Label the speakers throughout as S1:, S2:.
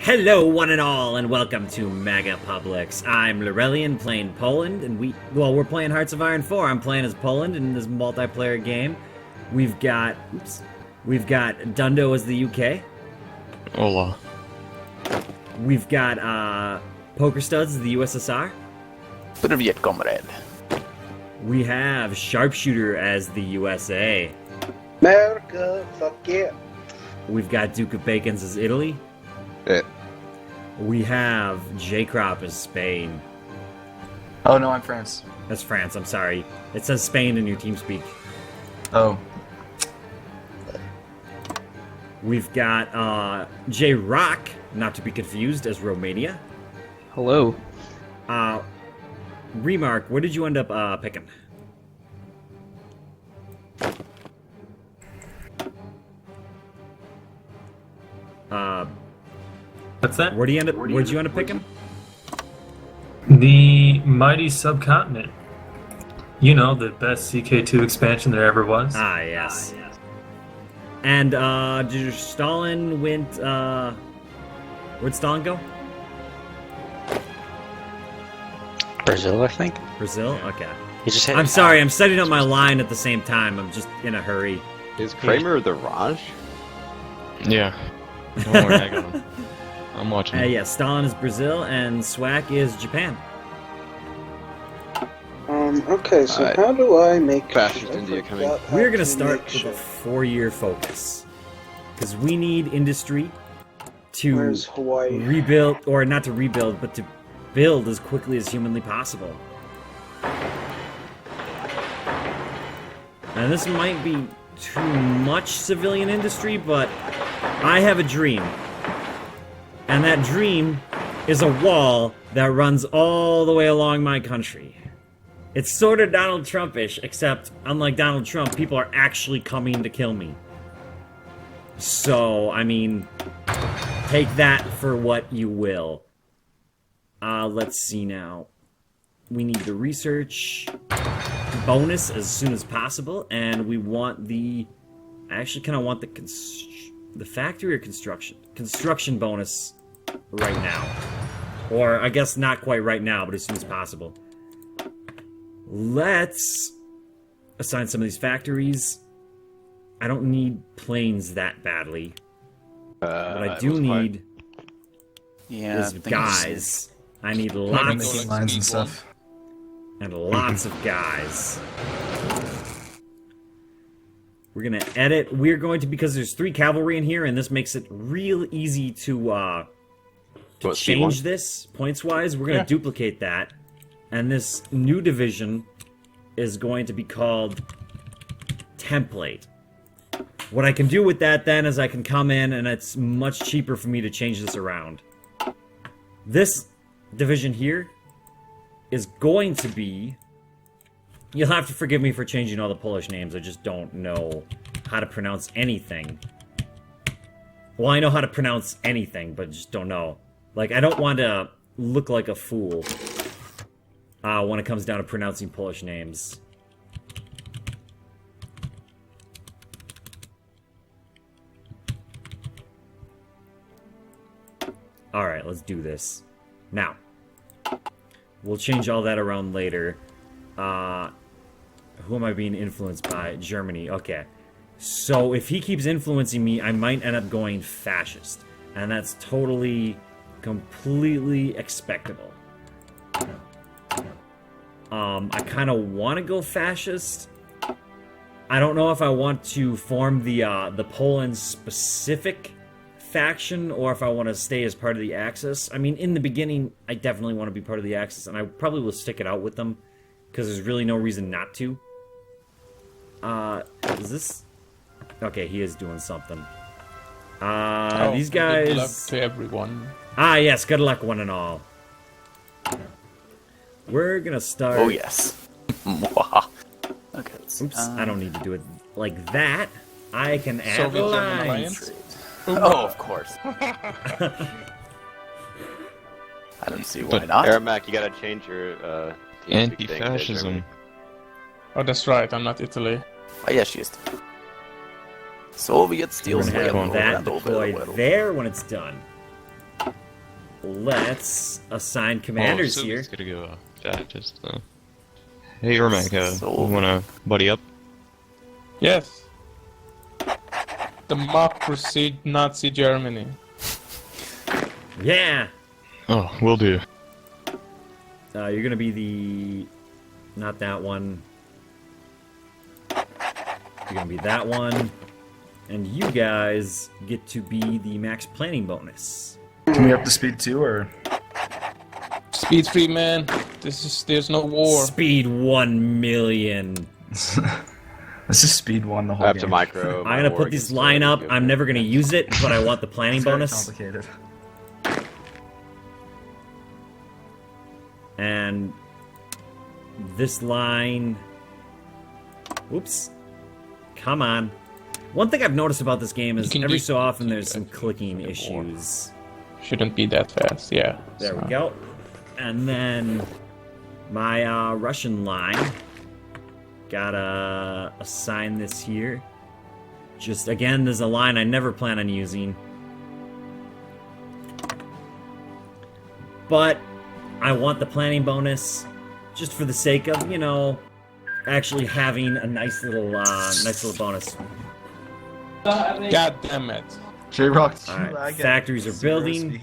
S1: Hello, one and all, and welcome to Mega Publix. I'm Lorrelion, playing Poland, and we're playing Hearts of Iron 4. I'm playing as Poland in this multiplayer game. We've got Dundo as the UK.
S2: Hola.
S1: We've got Poker Studs as the USSR.
S3: Привет, comrade.
S1: We have Sharpshooter as the USA.
S4: America, fuck yeah.
S1: We've got Duke of Bacon's as Italy.
S2: Yeah.
S1: We have J-Crop as Spain.
S3: Oh no, I'm France.
S1: That's France, I'm sorry. It says Spain in your TeamSpeak.
S3: Oh.
S1: We've got J-Rock, not to be confused, as Romania.
S5: Hello.
S1: Remark, where did you end up picking?
S6: What's that?
S1: Where'd you end up picking?
S6: The mighty subcontinent. You know, the best CK2 expansion there ever was.
S1: Ah, yes. And did Stalin went? Where'd Stalin go?
S5: Brazil, I think.
S1: Brazil. Okay.
S5: He just hit.
S1: I'm sorry. I'm setting up my line at the same time. I'm just in a hurry.
S2: Is Kramer the Raj? Yeah. Don't worry, I got him. I'm watching.
S1: Yeah, Stalin is Brazil and Swack is Japan.
S4: Okay, so how do I make
S2: Fascist India coming.
S1: We're gonna start with a 4-year focus because we need industry to
S4: Where's Hawaii?
S1: rebuild, or not to rebuild, but to build as quickly as humanly possible. And this might be too much civilian industry, but I have a dream. And that dream is a wall that runs all the way along my country. It's sort of Donald Trump-ish, except unlike Donald Trump, people are actually coming to kill me. So, I mean, take that for what you will. Let's see now. We need the research bonus as soon as possible, and we want the... I actually kind of want the factory or construction? Construction bonus right now. Or, I guess not quite right now, but as soon as possible. Let's assign some of these factories. I don't need planes that badly. What I do need is guys. I need lots
S3: lines and stuff.
S1: and lots of guys. We're gonna edit. We're going to, because there's 3 cavalry in here, and this makes it real easy to change this points-wise. We're gonna duplicate that, and this new division is going to be called template. What I can do with that then is I can come in, and it's much cheaper for me to change this around. This division here is going to be... You'll have to forgive me for changing all the Polish names. I just don't know how to pronounce anything. Well, I know how to pronounce anything, but just don't know. Like, I don't want to look like a fool when it comes down to pronouncing Polish names. Alright, let's do this. Now, we'll change all that around later. Who am I being influenced by? Germany. Okay. So if he keeps influencing me, I might end up going fascist. And that's totally, completely expectable. I kind of want to go fascist. I don't know if I want to form the Poland-specific faction, or if I want to stay as part of the Axis. I mean, in the beginning, I definitely want to be part of the Axis, and I probably will stick it out with them, because there's really no reason not to. Is this... Okay, he is doing something. These guys...
S7: Good luck to everyone.
S1: Ah, yes, good luck, one and all. We're gonna start...
S3: Oh yes. Okay.
S1: Oops, I don't need to do it like that. I can add
S7: Soviet-German
S1: lines.
S7: alliance.
S3: Oh, of course. I don't see why not.
S2: Aramac, you gotta change your
S7: Anti-fascism. Oh, that's right. I'm not Italy.
S3: Oh, yeah, she is. Soviet
S1: We're
S3: steals
S1: gonna
S3: way
S1: have that deployed there when it's done. let's assign commanders here.
S2: He's gonna go fascist, though. Hey, Ermac,
S3: So-
S2: you wanna buddy up?
S7: Yes. Democracy, Nazi Germany.
S1: Yeah!
S2: Oh, will do.
S1: You're gonna be the... Not that one. You're gonna be that one. And you guys get to be the max planning bonus.
S8: Can we up the speed too, or?
S7: Speed free, man. There's no war.
S1: Speed 1 million.
S8: This is speed 1 the whole
S2: I have
S8: game.
S2: to micro.
S1: I'm gonna put this line up. I'm never gonna use it, but I want the planning
S8: It's very
S1: bonus.
S8: complicated.
S1: And this line... Oops. Come on. One thing I've noticed about this game is
S7: You can
S1: every
S7: do-
S1: so often
S7: do
S1: there's
S7: that
S1: some
S7: in
S1: clicking
S7: the war.
S1: issues.
S7: Shouldn't be that fast, yeah.
S1: There
S7: so.
S1: we go. And then my Russian line. Gotta assign this here. Just, again, there's a line I never plan on using. But I want the planning bonus just for the sake of, you know, actually having a nice little bonus.
S7: God damn it.
S8: J-Rock,
S1: Alright, factories are building.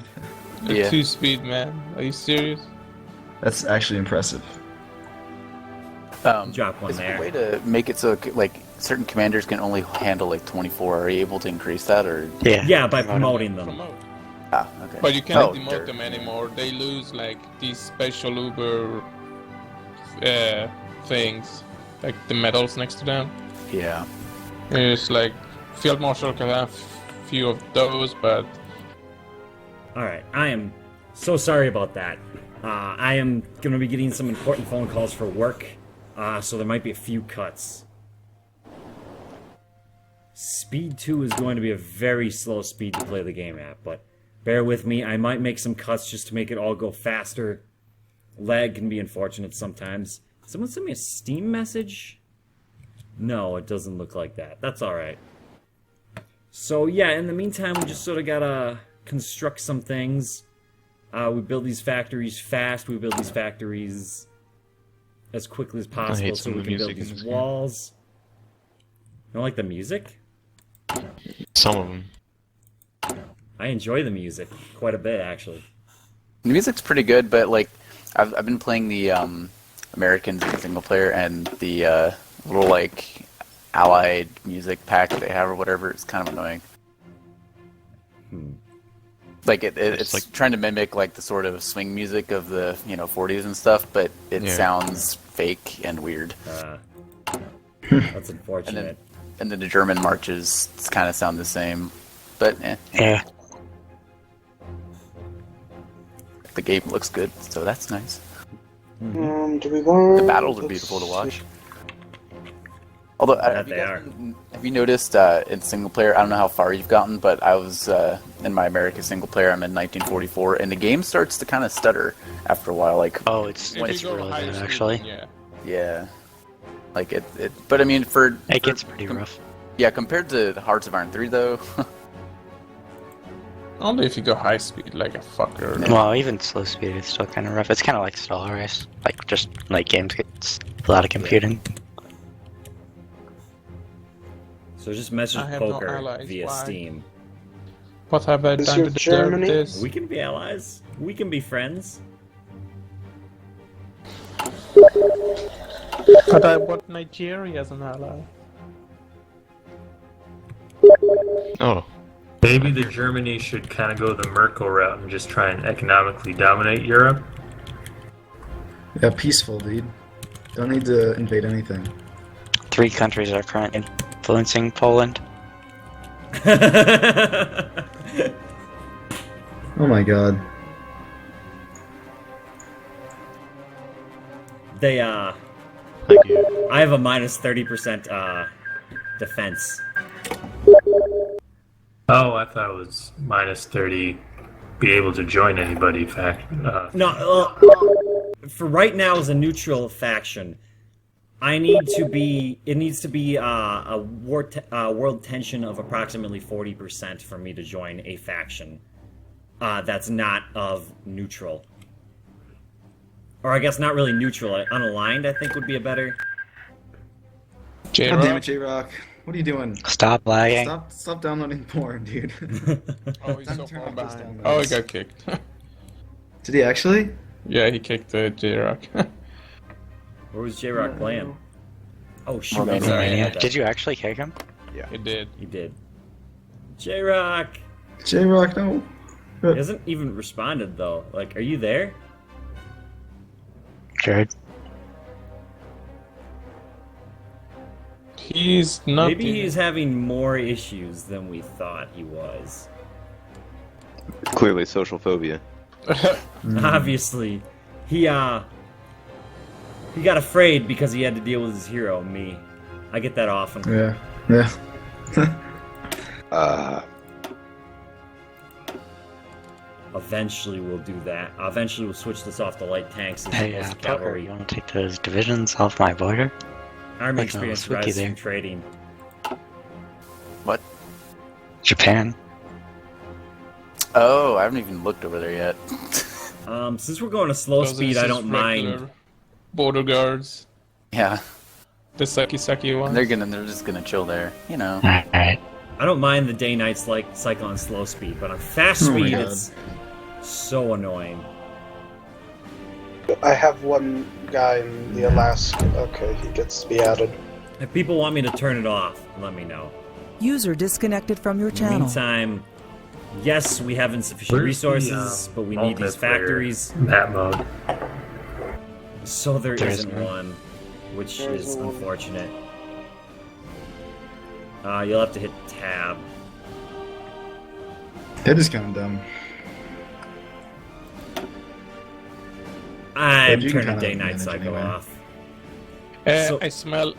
S7: The
S3: Yeah.
S7: 2-speed, man. Are you serious?
S8: That's actually impressive.
S1: Drop one
S3: Is there
S1: there.
S3: a way to make it so like certain commanders can only handle like 24? Are you able to increase that, or?
S5: Yeah.
S1: Yeah, by promoting them.
S7: Promote.
S3: Ah, okay.
S7: But you cannot
S3: Oh,
S7: demote
S3: dirt.
S7: them anymore. They lose like these special Uber things, like the medals next to them.
S3: Yeah.
S7: It's like Field Marshal can have few of those, but
S1: Alright, I am so sorry about that. I am going to be getting some important phone calls for work, so there might be a few cuts. Speed 2 is going to be a very slow speed to play the game at, but bear with me. I might make some cuts just to make it all go faster. Lag can be unfortunate sometimes. Someone sent me a Steam message? No, it doesn't look like that. That's alright. So yeah, in the meantime, we just sort of gotta construct some things. We build these factories fast. We build these factories as quickly as possible so
S2: some
S1: we
S2: of the
S1: can build
S2: music in
S1: these
S2: this game.
S1: walls. You don't like the music?
S2: Some of them.
S1: I enjoy the music quite a bit, actually.
S3: The music's pretty good, but like I've been playing the American single player, and the little like allied music pack that they have or whatever. It's kind of annoying. Like it's
S2: like-
S3: trying to mimic like the sort of swing music of the 40s and stuff, but it
S2: Yeah.
S3: sounds fake and weird.
S1: That's unfortunate.
S3: And then the German marches kind of sound the same, but
S5: Yeah.
S3: the game looks good, so that's nice.
S4: Do we want...
S3: The battles are beautiful to watch. Although,
S1: they are.
S3: have you noticed in single player? I don't know how far you've gotten, but I was in my American single player. I'm in 1944, and the game starts to kind of stutter after a while. Like,
S5: Oh, it's
S7: if
S5: it's
S7: you go
S5: really
S7: high
S5: good
S7: speed,
S5: actually.
S7: yeah.
S3: yeah, like it. But I mean,
S5: It gets pretty rough.
S3: Yeah, compared to Hearts of Iron 3, though.
S7: Only if you go high speed like a fucker.
S5: Well, even slow speed is still kind of rough. It's kind of like Star Race, like just like games get a lot of computing.
S1: So just message
S7: I have no
S1: poker
S7: allies,
S1: via
S7: why?
S1: Steam.
S7: What have I
S4: Is
S7: done
S4: your
S7: to deserve
S4: Germany?
S7: this?
S1: We can be allies. We can be friends.
S7: But I want Nigeria as an ally.
S2: Oh,
S6: Maybe the Germany should kind of go the Merkel route and just try and economically dominate Europe.
S8: Yeah, peaceful, dude. Don't need to invade anything.
S5: 3 countries are currently influencing Poland.
S8: Oh my god.
S1: They,
S2: thank you.
S1: I have a minus 30% defense.
S6: Oh, I thought it was minus 30. Be able to join anybody.
S1: No, for right now as a neutral faction, I need to be. It needs to be a world tension of approximately 40% for me to join a faction. that's not of neutral. Or I guess not really neutral. Unaligned, I think, would be a better...
S8: God damn it, J-Rock. What are you doing?
S5: Stop lagging.
S8: Stop downloading porn, dude.
S7: Oh, he's so
S8: Turn
S7: far
S8: off those
S7: behind.
S8: downloads.
S7: Oh, he got kicked.
S8: Did he actually?
S7: Yeah, he kicked J-Rock.
S1: Where was J-Rock playing? Oh, shoot.
S3: Romania.
S1: I'm sorry, I
S5: Romania.
S1: had that.
S5: Did you actually kick him?
S7: He did.
S1: He did. J-Rock!
S8: J-Rock, no.
S1: He hasn't even responded, though. Like, are you there?
S5: Jared.
S7: He's not.
S1: Maybe he's having more issues than we thought he was.
S2: Clearly social phobia.
S1: Obviously. He got afraid because he had to deal with his hero, me. I get that often.
S8: Yeah.
S1: Eventually we'll do that. Eventually we'll switch this off the light tanks as
S5: Hey,
S1: opposed to
S5: Tucker,
S1: cavalry.
S5: you want to take those divisions off my border?
S1: Army
S5: Like, no,
S1: experience
S5: it's wiki
S1: rises
S5: there.
S1: from trading.
S3: What?
S5: Japan.
S3: Oh, I haven't even looked over there yet.
S1: Since we're going to slow
S7: Those are
S1: speed, I
S7: just
S1: don't
S7: regular
S1: mind.
S7: Border guards.
S3: Yeah,
S7: The sucky ones.
S3: they're just gonna chill there, you know.
S5: Alright.
S1: I don't mind the day-night cycle on slow speed, but on fast
S8: Oh my
S1: speed,
S8: God.
S1: it's so annoying.
S4: I have one guy in the Alaska. Okay, he gets to be added.
S1: If people want me to turn it off, let me know.
S9: User disconnected from your
S1: In the
S9: channel.
S1: meantime, yes, we have insufficient
S6: Where's the,
S1: resources, but we need these
S6: multiplayer
S1: factories,
S6: Map mode.
S1: so there
S5: There
S1: isn't
S5: isn't
S1: one, which
S4: There
S1: is
S4: isn't one.
S1: unfortunate. You'll have to hit tab.
S8: It is kind of dumb.
S1: I'm
S8: you can
S1: turning
S8: kinda
S1: day-night
S8: manage
S1: cycle
S8: anyway.
S1: off. So-
S7: I smell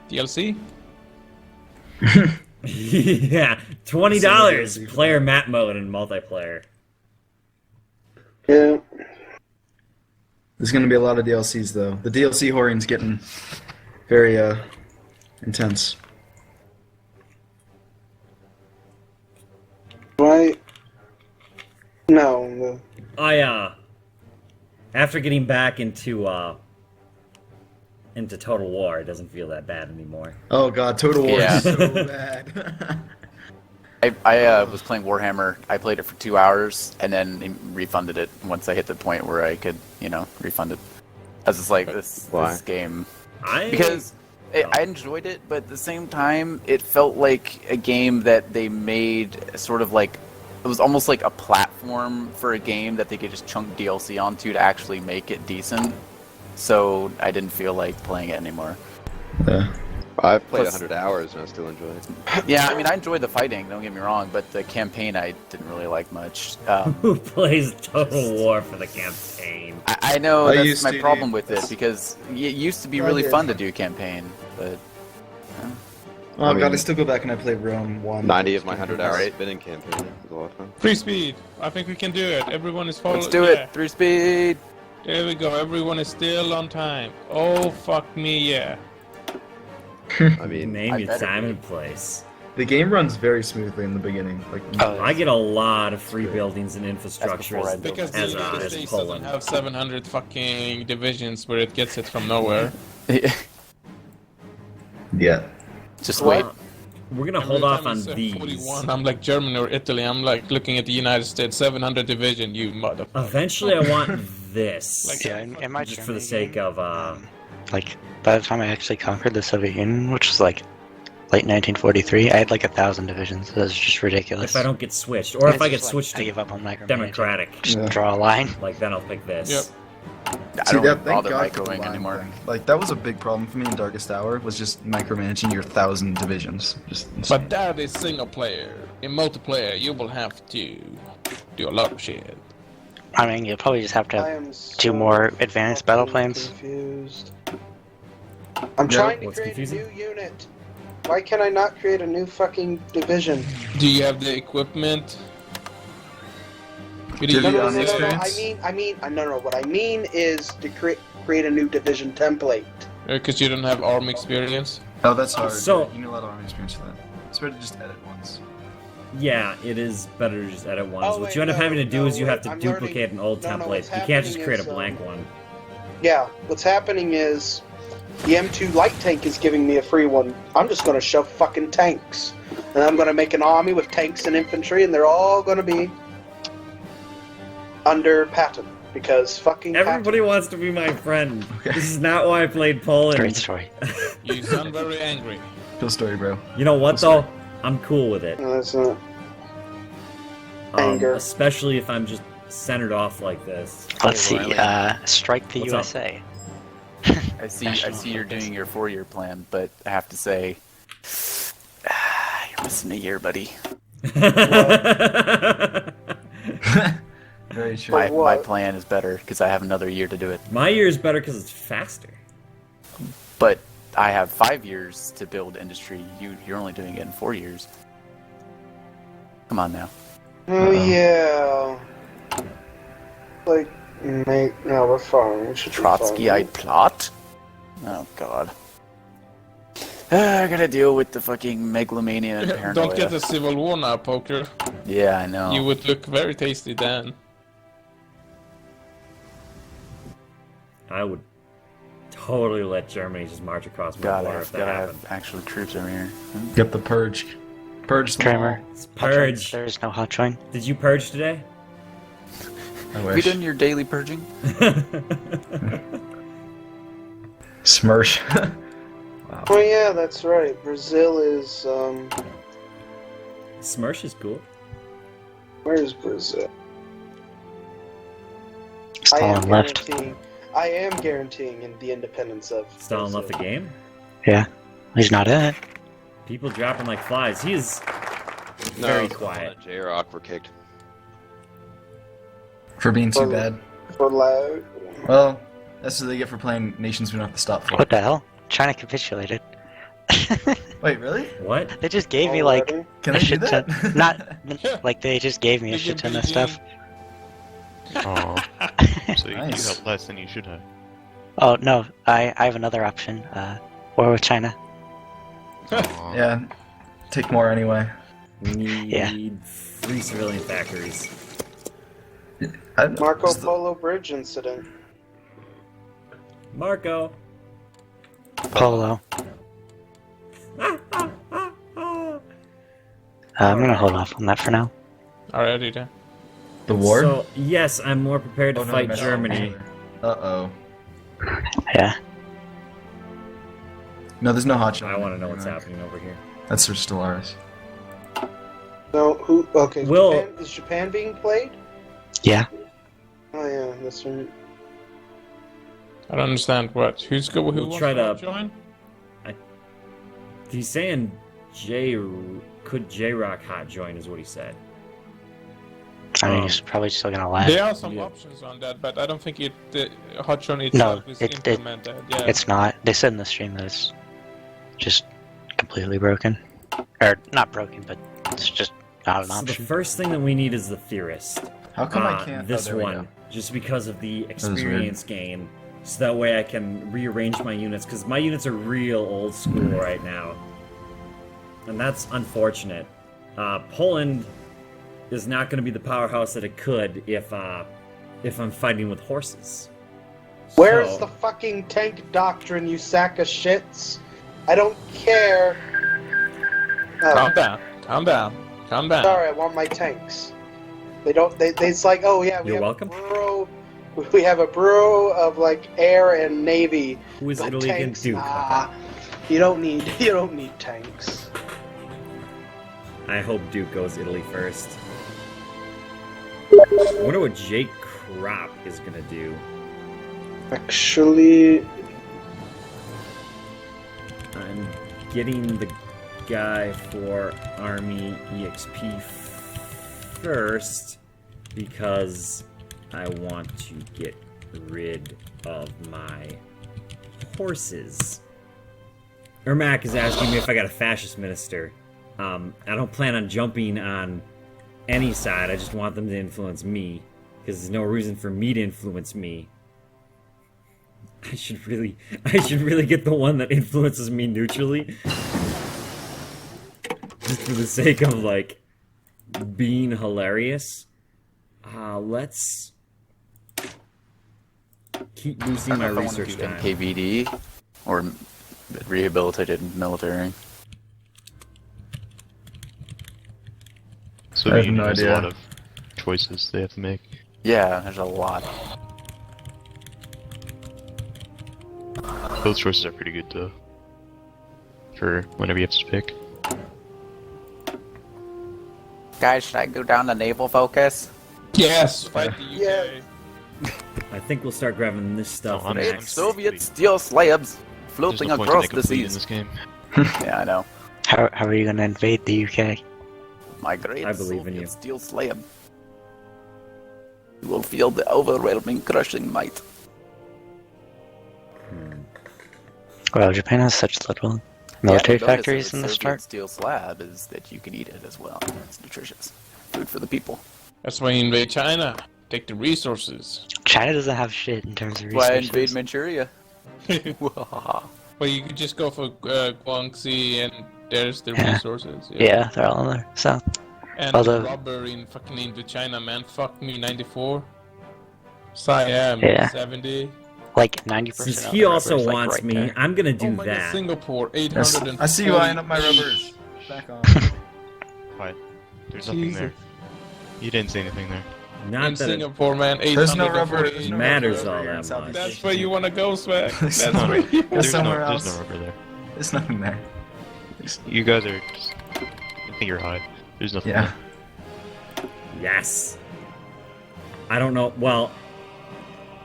S7: DLC.
S1: Yeah, $20
S8: DLC for
S1: player map mode and multiplayer.
S4: Yeah.
S8: There's gonna be a lot of DLCs though. The DLC whoring's getting very intense.
S4: Right? No.
S1: After getting back into Total War, it doesn't feel that bad anymore.
S8: Oh god, Total War
S3: Yeah.
S8: is so bad.
S3: I was playing Warhammer. I played it for 2 hours and then refunded it once I hit the point where I could, refund it. I was just like, this game. Because I enjoyed it, but at the same time, it felt like a game that they made sort of like, it was almost like a platform for a game that they could just chunk DLC onto to actually make it decent. So I didn't feel like playing it anymore.
S8: Yeah.
S2: I've played
S3: Plus-
S2: 100 hours and I still enjoy it.
S3: Yeah, I mean, I enjoyed the fighting, don't get me wrong, but the campaign I didn't really like much.
S1: Who plays Total War for the campaign?
S3: I know
S8: I
S3: that's
S8: used
S3: my
S8: to,
S3: problem
S8: dude.
S3: with it, because it used to be
S4: I
S3: really
S4: did.
S3: fun to do campaign, but
S8: Oh god, I
S2: mean-
S8: still go back and I play Rome 1.
S2: 90 of my 100 hours
S3: Alright.
S2: spinning campaign. It was a lot of fun.
S7: Free speed. I think we can do it. Everyone is following.
S3: let's do it. 3 speed.
S7: There we go. Everyone is still on time. Oh fuck me, yeah.
S2: I mean,
S1: Name
S3: I
S1: your
S3: better
S1: time
S3: be.
S1: and place.
S8: The game runs very smoothly in the beginning. Like
S5: Oh,
S1: I get a lot of free buildings and infrastructures
S3: before I built
S7: Because the
S1: as
S7: United
S1: as
S7: States doesn't
S1: Poland.
S7: have 700 fucking divisions where it gets it from nowhere.
S8: yeah.
S3: Just wait.
S1: We're gonna
S7: Every
S1: hold off
S7: time
S1: on
S7: you say
S1: these.
S7: 41, I'm like Germany or Italy. I'm like looking at the United States, 700 division. You motherfucker.
S1: Eventually, I want this.
S7: Like-
S5: Yeah, in my
S1: just for the
S5: Germany
S1: sake
S5: game,
S1: of
S5: like, by the time I actually conquered the Soviet Union, which was like late 1943, I had like 1,000 divisions. That was just ridiculous.
S1: if I don't get switched, or if
S5: It's
S1: I get
S5: just like,
S1: switched
S5: I
S1: to
S5: give up on micromanaging.
S1: Democratic,
S5: Just
S8: Yeah.
S5: draw a line.
S1: like then I'll pick this.
S7: Yep.
S3: I don't
S8: thank
S3: bother
S8: God for the
S3: microwing
S8: line
S3: anymore.
S8: thing. Like that was a big problem for me in Darkest Hour. Was just micromanaging your 1,000 divisions. Just insane.
S7: But that is single player. In multiplayer, you will have to do a lot of shit.
S5: I mean, you'll probably just have to
S4: I
S5: have
S4: am so
S5: 2 more advanced battle
S4: fucking
S5: planes.
S4: Confused. I'm trying to
S1: what's
S4: create
S1: confusing?
S4: a new unit. Why can I not create a new fucking division?
S7: Do you have the equipment? Could
S8: Do
S7: you
S8: you
S4: No, no,
S8: on
S4: no,
S8: the
S4: no, no, no.
S8: experience?
S4: No. What I mean is to create a new division template.
S7: Because you don't have army experience?
S8: Oh, that's hard.
S1: So-
S8: you need a lot of army experience for that. It's better to just edit once.
S1: Yeah, it is better to just edit ones.
S4: Oh,
S1: what
S4: wait,
S1: you end up
S4: no,
S1: having to do
S4: no,
S1: is you have to
S4: I'm
S1: duplicate
S4: learning-
S1: an old
S4: no,
S1: template.
S4: what's
S1: You can't just
S4: happening
S1: create a
S4: is,
S1: blank one.
S4: Yeah, what's happening is the M2 light tank is giving me a free one. I'm just gonna shove fucking tanks. And I'm gonna make an army with tanks and infantry, and they're all gonna be under Patton. Because fucking
S1: Everybody
S4: Patton.
S1: wants to be my friend. This is not why I played Poland.
S5: Great story.
S7: You sound very angry.
S8: Cool story, bro.
S1: You know what,
S8: Cool
S1: though? I'm cool with it.
S4: No, that's not. Anger.
S1: Especially if I'm just centered off like this.
S5: Let's see.
S3: Lorrelion.
S5: Strike the
S1: What's up?
S5: USA.
S3: I see you're doing your 4-year plan, but I have to say, you're missing a year, buddy.
S8: Very true.
S3: My
S4: what?
S3: plan is better because I have another year to do it.
S1: My year is better because it's faster.
S3: But I have 5 years to build industry. You're only doing it in 4 years. Come on now.
S4: Oh, yeah. Like, mate, no, we're fine. We should be fine.
S3: Trotskyite plot? Oh god. I gotta deal with the fucking megalomania and paranoia.
S7: Don't get a civil war now, Poker.
S3: Yeah, I know.
S7: You would look very tasty then.
S1: I would totally let Germany just march across my border if that
S3: gotta
S1: happened.
S3: have actual troops over here.
S8: Get the purge. Purge them
S5: Kramer.
S1: It's purge.
S5: There is no hot join.
S1: Did you purge today?
S8: all. I
S3: Have you
S8: wish.
S3: done your daily purging?
S8: Smirch.
S4: Oh, yeah, that's right. Brazil is,
S1: Smirch is cool.
S4: where is Brazil?
S5: Stalin left.
S4: I am guaranteeing in the independence of
S1: Stalin
S4: Brazil.
S1: left the game.
S5: Yeah. He's not in it.
S1: People dropping like flies. He is very quiet.
S2: J-Rock were kicked.
S8: For being too
S4: Well,
S8: bad.
S4: For loud.
S8: Well, that's what they get for playing nations we don't have to stop for.
S5: What the hell? China capitulated.
S8: Wait, really?
S1: What?
S5: They just gave me like
S4: Already?
S8: Can
S5: a
S8: they do
S5: shit ton.
S8: that?
S5: Not like they just gave me a shit ton of stuff.
S10: Oh, so
S8: Nice.
S10: you have less than you should have.
S5: Oh no, I have another option. War with China.
S10: Aw.
S8: Yeah. Take more anyway.
S1: We need
S5: Yeah.
S1: 3 civilian factories.
S8: I don't know.
S4: Marco
S8: Is the-
S4: Polo Bridge incident.
S1: Marco.
S5: Polo. I'm gonna hold off on that for now.
S7: Already then.
S8: The war?
S1: So, yes, I'm more prepared to
S8: Oh, no,
S1: fight
S8: messed
S1: Germany.
S8: up. Uh-oh.
S5: Yeah.
S8: No, there's no hot shot.
S1: I want to know what's happening over here.
S8: That's for Stellaris.
S4: No, who? Okay,
S1: Will-
S4: Japan, is Japan being played?
S5: Yeah.
S4: Oh yeah, that's right.
S7: I don't understand what. Who
S1: We'll
S7: wants
S1: try
S7: to
S1: to-
S7: join?
S1: He's saying could J-Rock hot join is what he said.
S5: I mean, he's probably still gonna laugh.
S7: There are some
S1: Yeah.
S7: options on that, but I don't think the Hotshot
S5: No,
S7: itself is
S5: it-
S7: implemented. Yeah.
S5: It's not. They said in the stream that it's just completely broken. Or not broken, but it's just not an
S1: So the
S5: option.
S1: first thing that we need is the theorist.
S8: How come I can't?
S1: This
S8: oh, there we
S1: one,
S8: go.
S1: just because of the
S8: weird.
S1: experience gain, so that way I can rearrange my units, because my units are real old school right now, and that's unfortunate. Poland is not going to be the powerhouse that it could if I'm fighting with horses.
S4: Where's
S1: So-
S4: the fucking tank doctrine, you sack of shits? I don't care. Oh,
S7: Calm down. Calm down. Calm down.
S4: sorry, I want my tanks. They don't. It's like, oh yeah, we
S1: You're
S4: have
S1: welcome.
S4: a bureau. We have a bureau of like air and navy.
S1: Who is
S4: but
S1: Italy
S4: tanks,
S1: against Duke?
S4: nah. You don't need tanks.
S1: I hope Duke goes Italy first. I wonder what Jake Crop is gonna do.
S4: Actually,
S1: I'm getting the guy for Army EXP first because I want to get rid of my horses. Ermac is asking me if I got a fascist minister. I don't plan on jumping on any side. I just want them to influence me because there's no reason for me to influence me. I should really get the one that influences me neutrally. Just for the sake of, like, being hilarious. Let's keep boosting my research time.
S3: KVD or rehabilitated military.
S10: So
S8: I have
S10: the
S8: no
S10: Union has
S8: idea.
S10: a lot of choices they have to make.
S3: Yeah, there's a lot.
S10: Those choices are pretty good though. For whenever you have to pick.
S3: Guys, should I go down to naval focus?
S7: Yes, fight the UK.
S4: Yeah.
S1: I think we'll start grabbing this stuff
S10: Oh, I'm
S3: Great
S1: next.
S3: Soviet steel slabs
S10: There's
S3: floating
S10: no point to
S3: across
S10: make a
S3: the
S10: fleet in
S3: seas.
S10: this game.
S3: Yeah, I know.
S5: How are you gonna invade the UK?
S3: My great
S1: I believe in
S3: Soviet
S1: you.
S3: steel slab. You will feel the overwhelming, crushing might.
S5: Well, Japan has such little military factories in the start.
S3: Steel slab is that you can eat it as well. It's nutritious. Food for the people.
S7: That's why you invade China. Take the resources.
S5: China doesn't have shit in terms of
S3: Why
S5: resources.
S3: invade Manchuria?
S7: Well, you could just go for Guangxi and there's the
S5: Yeah.
S7: resources.
S5: Yeah, they're all in the south.
S7: And
S5: Although-
S7: rubber in fucking Indochina, man. Fuck me, 94. Siam,
S5: Yeah.
S7: 70.
S5: Like 90%.
S1: Since
S5: of
S1: he
S5: the
S1: also
S5: rubber is, like,
S1: wants
S5: right
S1: me,
S5: there.
S1: I'm gonna
S7: Oh
S1: do
S7: my God,
S1: that.
S7: Singapore,
S8: Yes,
S7: 840.
S8: I see you eyeing up my rubbers. Back on.
S10: What? There's nothing
S7: Jesus.
S10: there. You didn't say anything there.
S1: Not
S7: In
S1: that it
S7: Singapore, man, 848.
S8: There's no rubber. There's no
S1: matters
S8: rubber
S1: all
S8: over here in
S1: that
S8: Southeast
S1: much.
S7: That's
S8: Asia.
S7: where you want to go, Swag. That's
S8: No,
S7: where you
S10: There's
S8: somewhere
S10: no,
S8: else.
S10: There's no rubber there.
S8: There's nothing there.
S10: You guys are just... I think you're high. There's nothing
S8: Yeah.
S10: there.
S1: Yes. I don't know. Well,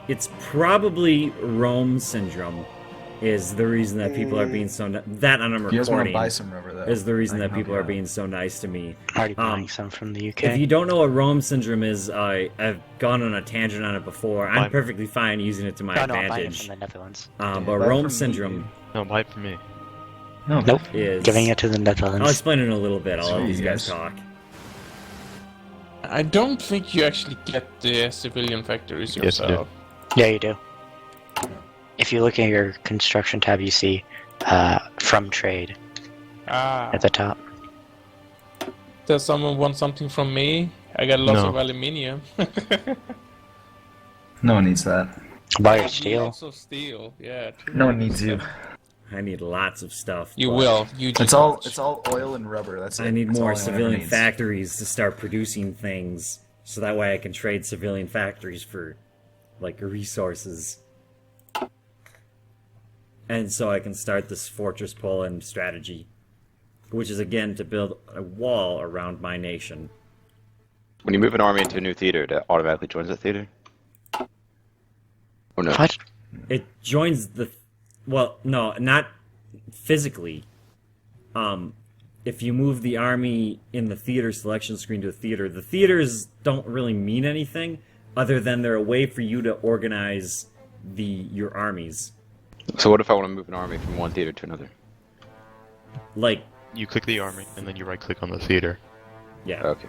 S1: it's probably Rome syndrome is the reason that people are being so that and I'm
S8: If you guys want to
S1: recording
S8: buy some rubber, though,
S1: is the reason
S8: I
S1: that
S8: can
S1: people
S8: help
S1: are
S8: you out.
S1: being so nice to me.
S5: Already buying some from the UK.
S1: If you don't know what Rome syndrome is, I've gone on a tangent on it before. I'm
S10: Buy-
S1: perfectly fine using it to my
S5: no, I'm buying it
S1: advantage.
S5: from the Netherlands.
S1: But
S8: Buy it
S1: Rome
S8: from me,
S1: syndrome
S10: No, buy it from me.
S8: No.
S5: Nope.
S1: is
S5: Giving it to the
S1: I'll
S5: Netherlands.
S1: explain it in a little bit. I'll let these guys
S8: Jeez.
S1: talk.
S7: I don't think you actually get the civilian factories
S10: Yes, you do.
S7: yourself.
S5: Yeah, you do. If you look at your construction tab, you see from trade
S7: Ah,
S5: at the top.
S7: does someone want something from me? I got lots
S10: No.
S7: of aluminium.
S8: No one needs that.
S5: Buy your steel.
S7: Lots of steel, yeah. True.
S8: No one needs you.
S1: I need lots of stuff.
S7: You
S1: but
S7: will. You just
S8: It's all
S7: watch.
S8: it's all oil and rubber. That's it.
S1: I need
S8: That's
S1: more
S8: all anyone ever
S1: civilian
S8: needs.
S1: factories to start producing things, so that way I can trade civilian factories for, like, resources. And so I can start this Fortress Poland strategy, which is, again, to build a wall around my nation.
S2: When you move an army into a new theater, it automatically joins that theater? Or no?
S5: What?
S1: It joins the... Well, no, not physically. If you move the army in the theater selection screen to a theater, the theaters don't really mean anything other than they're a way for you to organize your armies.
S2: So what if I want to move an army from one theater to another?
S1: Like,
S10: You click the army, and then you right-click on the theater.
S1: yeah.
S2: Okay.